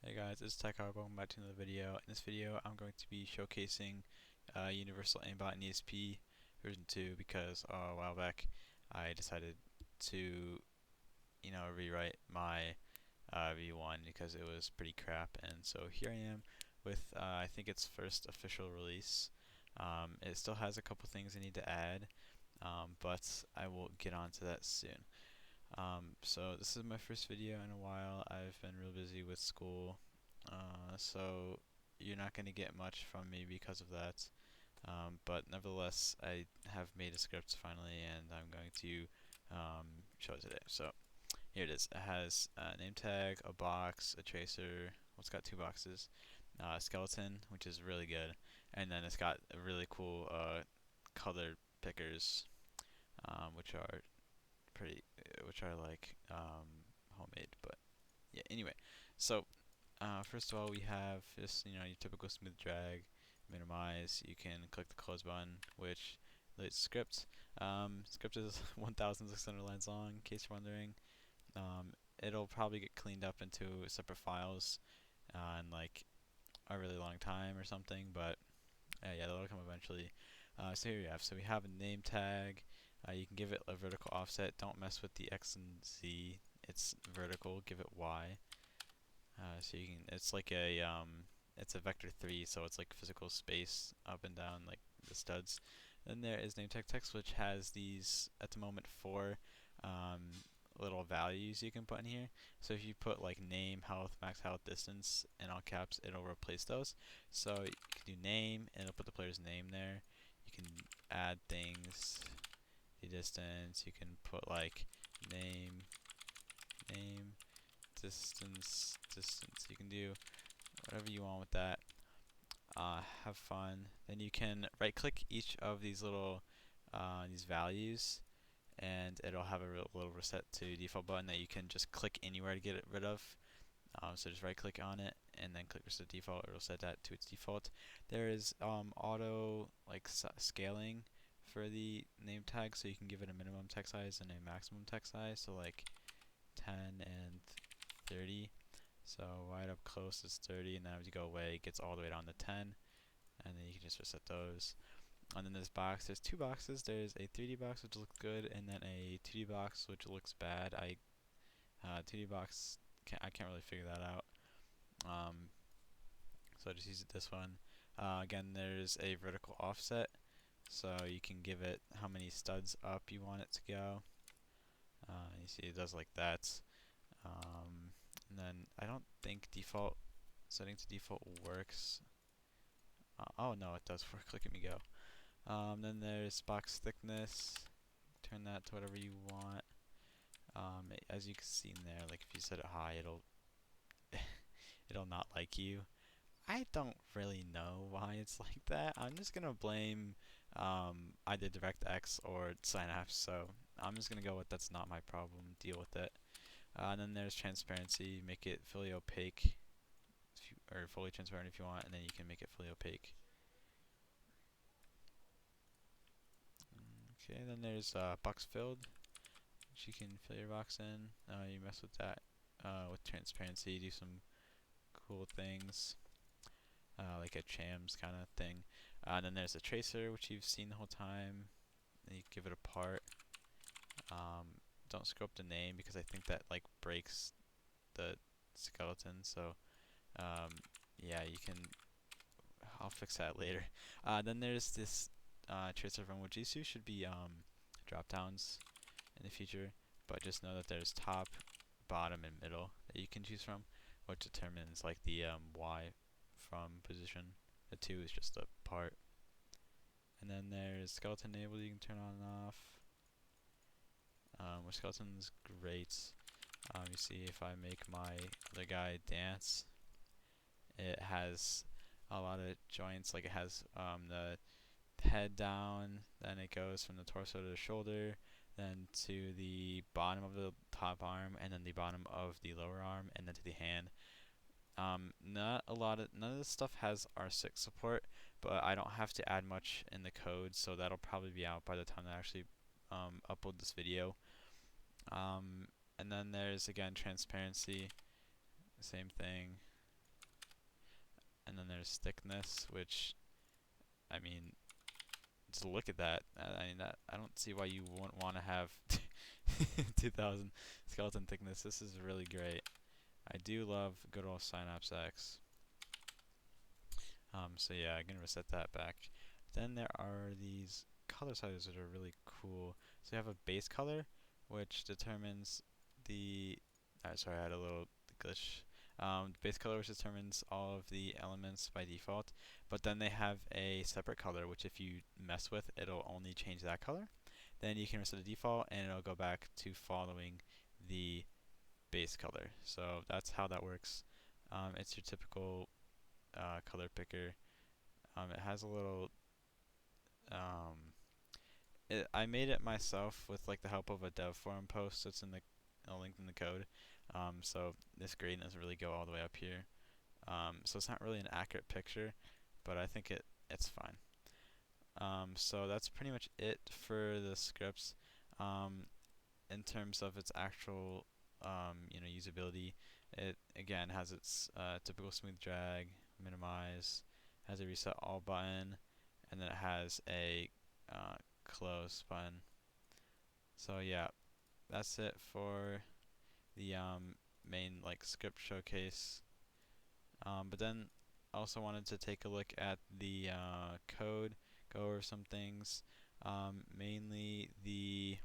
Hey guys, it's Tekar. Welcome back to another video. In this video, I'm going to be showcasing Universal Aimbot and ESP version 2 because a while back I decided to, rewrite my V1 because it was pretty crap, and so here I am with I think its first official release. It still has a couple things I need to add, but I will get onto that soon. So this is my first video in a while. I've been real busy with school, so you're not going to get much from me because of that. But nevertheless, I have made a script finally, and I'm going to show it today. So here it is. It has a name tag, a box, a tracer. Well, it's got two boxes, a skeleton, which is really good, and then it's got a really cool color pickers, which are pretty, which are like homemade. But yeah, anyway, so first of all, we have just your typical smooth drag, minimize. You can click the close button, which relates script. Script is 1,600 lines long, in case you're wondering. It'll probably get cleaned up into separate files in like a really long time or something, but yeah, that'll come eventually. So here we have. So we have a name tag. You can give it a vertical offset. Don't mess with the X and Z. It's vertical. Give it Y. So you can. It's like a it's a vector 3, so it's like physical space up and down, like the studs. Then there is name tag text, which has these at the moment 4 um, little values you can put in here. So if you put like name, health, max health, distance in all caps, it'll replace those. So you can do name, and it'll put the player's name there. You can add things, the distance. You can put like name, name, distance, distance. You can do whatever you want with that. Have fun. Then you can right click each of these little these values, and it'll have a little reset to default button that you can just click anywhere to get it rid of. So just right click on it and then click reset default. It'll set that to its default. There is auto like scaling for the name tag, so you can give it a minimum text size and a maximum text size. So like 10 and 30. So right up close is 30, and then as you go away, it gets all the way down to 10, and then you can just reset those. And then this box, there's two boxes. There's a 3D box which looks good, and then a 2D box which looks bad. 2D box, I can't really figure that out. So I just use this one. Again, there's a vertical offset, so you can give it how many studs up you want it to go. You see it does like that. And then I don't think default setting to default works. Oh no, it does work. Look at me go. Then there's box thickness. Turn that to whatever you want. As you can see in there, like if you set it high, it'll it'll not like you. I don't really know why it's like that. I'm just gonna blame either DirectX or Synapse. So I'm just gonna go with that's not my problem. Deal with it. And then there's transparency. Make it fully opaque, or fully transparent if you want, and then you can make it fully opaque. Okay, then there's box filled, which you can fill your box in. You mess with that with transparency, do some cool things, like a Chams kind of thing. And then there's a tracer, which you've seen the whole time. And you give it a part. Don't screw up the name because I think that like breaks the skeleton. So yeah, you can. I'll fix that later. Then there's this tracer from Wajisu. Should be drop downs in the future, but just know that there's top, bottom, and middle that you can choose from, which determines like the Y from position. The 2 is just a part. And then there's skeleton enabled, you can turn on and off. With skeleton's great. You see if I make my other guy dance, it has a lot of joints, like it has the head down, then it goes from the torso to the shoulder, then to the bottom of the top arm, and then the bottom of the lower arm, and then to the hand. None of this stuff has R6 support, but I don't have to add much in the code, so that'll probably be out by the time I actually upload this video. And then there's again transparency, same thing. And then there's thickness, which, I mean, just look at that. I mean, that I don't see why you wouldn't want to have 2000 skeleton thickness. This is really great. I do love good old Synapse X. So yeah, I'm gonna reset that back. Then there are these color sliders that are really cool. So you have a base color, which determines the. Sorry, I had a little glitch. Base color, which determines all of the elements by default, but then they have a separate color, which if you mess with, it'll only change that color. Then you can reset the default, and it'll go back to following the base color. So that's how that works. It's your typical color picker. It has a little. Um, I made it myself with like the help of a dev forum post that's in the linked in the code. So this gradient doesn't really go all the way up here. So it's not really an accurate picture, but I think it's fine. So that's pretty much it for the scripts. In terms of its actual usability, it again has its typical smooth drag, minimize, has a reset all button, and then it has a close button. So yeah, that's it for the main like script showcase. But then also wanted to take a look at the code, go over some things, mainly the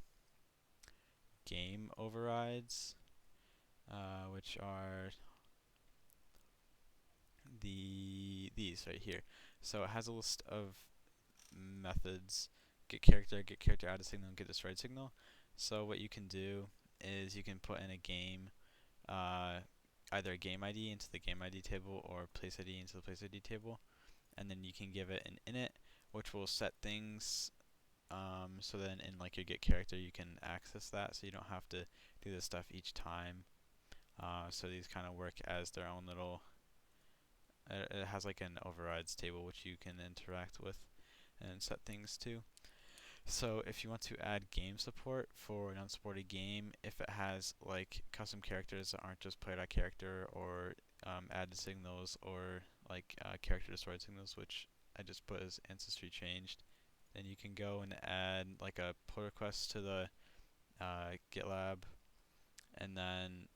game overrides, which are these right here. So it has a list of methods: get character, add a signal, and get destroyed signal. So what you can do is you can put in a game, either a game ID into the game ID table or place ID into the place ID table, and then you can give it an init, which will set things. So then in like your get character, you can access that, so you don't have to do this stuff each time. So these kind of work as their own little. It has like an overrides table which you can interact with and set things to. So if you want to add game support for an unsupported game, if it has like custom characters that aren't just player.character or added signals or like character destroyed signals, which I just put as ancestry changed, then you can go and add like a pull request to the GitLab, and then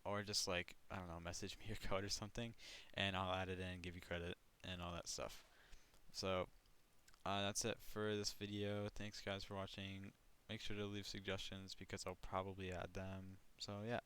or just like I don't know, message me your code or something, and I'll add it in and give you credit and all that stuff. So that's it for this video. Thanks guys for watching. Make sure to leave suggestions because I'll probably add them. So yeah.